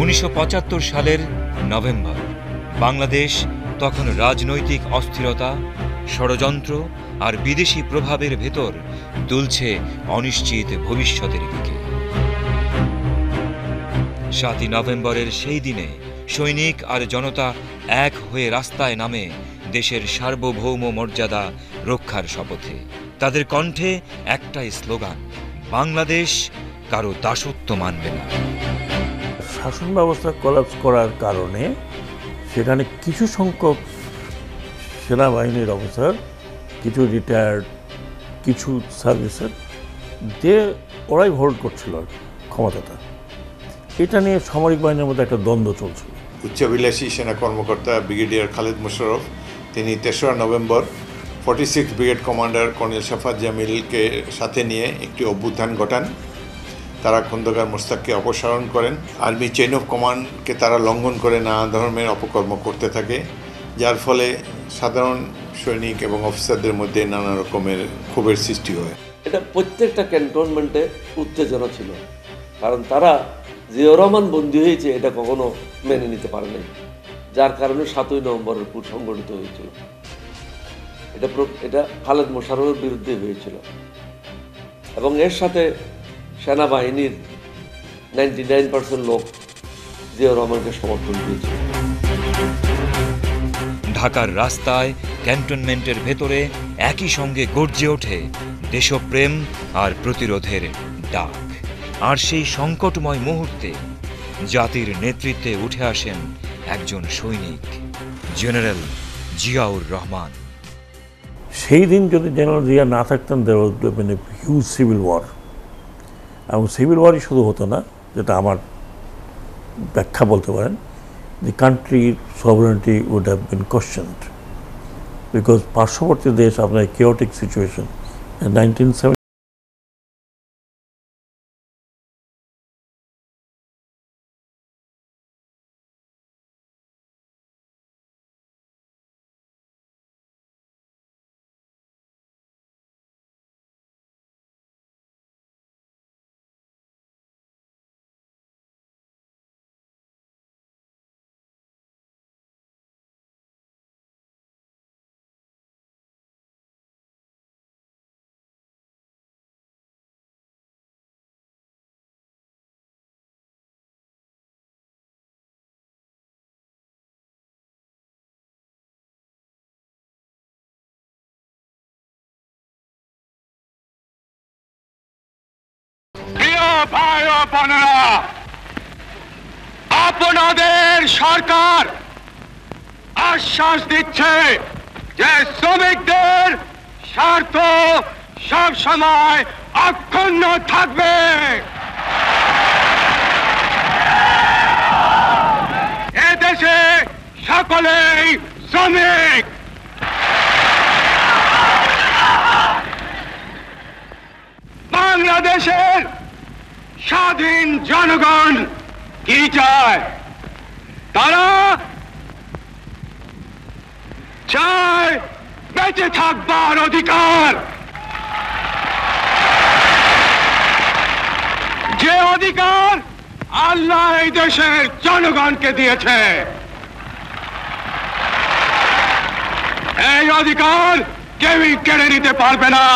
1975 সালের নভেম্বর। বাংলাদেশ তখন রাজনৈতিক অস্থিরতা, ষড়যন্ত্র আর বিদেশি প্রভাবের ভেতর দুলছে অনিশ্চিত ভবিষ্যতের দিকে। 7ই নভেম্বরের সেই দিনে সৈনিক আর জনতা এক হয়ে রাস্তায় নামে দেশের সার্বভৌম মর্যাদা রক্ষার শপথে। তাদের কণ্ঠে একটাই স্লোগান, বাংলাদেশ কারো দাসত্ব মানবে না। শাসন ব্যবস্থা কোলাপস করার কারণে সেখানে কিছু সংখ্যক সেনাবাহিনীর অফিসার, কিছু রিটায়ার্ড, কিছু সার্ভিসের ওরাই হোল্ড করছিল ক্ষমতাটা। এটা নিয়ে সামরিক বাহিনীর মধ্যে একটা দ্বন্দ্ব চলছিল। উচ্চাভিলাষী সেনা কর্মকর্তা ব্রিগেডিয়ার খালেদ মোশাররফ তিনি 3রা নভেম্বর 46 ব্রিগেড কমান্ডার কর্নেল শাফাত জামিলকে সাথে নিয়ে একটি অভ্যুত্থান ঘটান। তারা খন্দকার মোশতাককে অপসারণ করেন। আর্মি চেইন অফ কমান্ডকে তারা লঙ্ঘন করে নানা ধরনের অপকর্ম করতে থাকে, যার ফলে সাধারণ সৈনিক এবং অফিসারদের মধ্যে নানা রকমের ক্ষোভের সৃষ্টি হয়। এটা প্রত্যেকটা ক্যান্টনমেন্টে উত্তেজনা ছিল, কারণ তারা জিয়াউর রহমান বন্দী হয়েছে এটা কখনো মেনে নিতে পারে নাই, যার কারণে 7ই নভেম্বরের পর সংগঠিত হয়েছিল। এটা খালেদ মোশাররফের বিরুদ্ধে হয়েছিল এবং এর সাথে সেনাবাহিনীর 99% লোক জিয়াউর রহমানকে সমর্থন দিয়েছিল। ঢাকার রাস্তায়, ক্যান্টনমেন্টের ভেতরে একই সঙ্গে গর্জে ওঠে দেশপ্রেম আর প্রতিরোধের ডাক। আর সেই সংকটময় মুহূর্তে জাতির নেতৃত্বে উঠে আসেন একজন সৈনিক, জেনারেল জিয়াউর রহমান। সেই দিন যদি জেনারেল জিয়া না থাকতেন, মানে হিউজ সিভিল ওয়ার। এবং সিভিল ওয়ারই শুধু হতো না, যেটা আমার ব্যাখ্যা বলতে পারেন, the country's sovereignty would have been questioned because পার্শ্ববর্তী দেশ আপনার chaotic situation in 1970আপনাদের সরকার আশ্বাস দিচ্ছে যে শ্রমিকদের স্বার্থ সব সময় অক্ষুণ্ণ থাকবে। এদেশে সকলেই শ্রমিক। বাংলাদেশের স্বাধীন জনগণ কি চায়? তারা চায় বেঁচে থাকবার অধিকার, যে অধিকার আল্লাহ এই দেশের জনগণকে দিয়েছে। এই অধিকার কেউই কেড়ে নিতে পারবে না।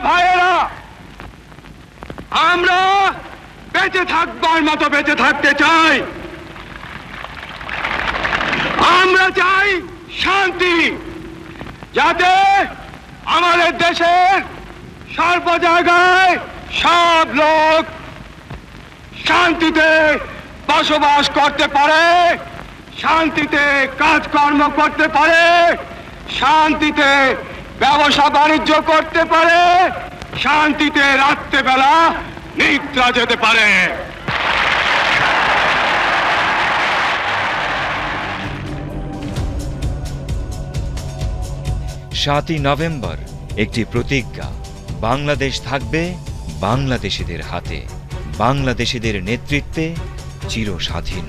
ভাইয়েরা, আমরা বেঁচে থাকবার মতো বেঁচে থাকতে চাই। আমরা চাই শান্তি, যাতে আমাদের দেশের সর্ব জায়গায় সব লোক শান্তিতে বসবাস করতে পারে, শান্তিতে কাজকর্ম করতে পারে, শান্তিতে ব্যবসা বাণিজ্য করতে পারে, শান্তিতে রাত্রেবেলা নিদ্রা যেতে পারে। 7ই নভেম্বর একটি প্রতিজ্ঞা, বাংলাদেশ থাকবে বাংলাদেশিদের হাতে, বাংলাদেশিদের নেতৃত্বে চিরস্বাধীন।